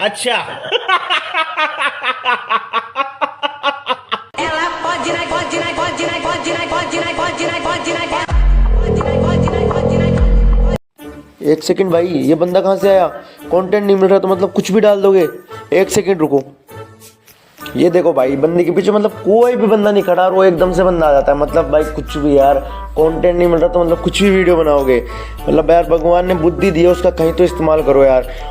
अच्छा एक सेकंड भाई, ये बंदा कहाँ से आया? कंटेंट नहीं मिल रहा तो मतलब कुछ भी डाल दोगे? एक सेकंड रुको। ये देखो भाई, बंदे के पीछे मतलब कोई भी बंदा नहीं खड़ा और वो एकदम से बंदा आ जाता है। मतलब भाई कुछ भी यार, कंटेंट नहीं मिल रहा तो मतलब कुछ भी वीडियो बनाओगे। मतलब यार भगवान ने बुद्धि दी है, उसका कहीं तो इस्तेमाल करो यार।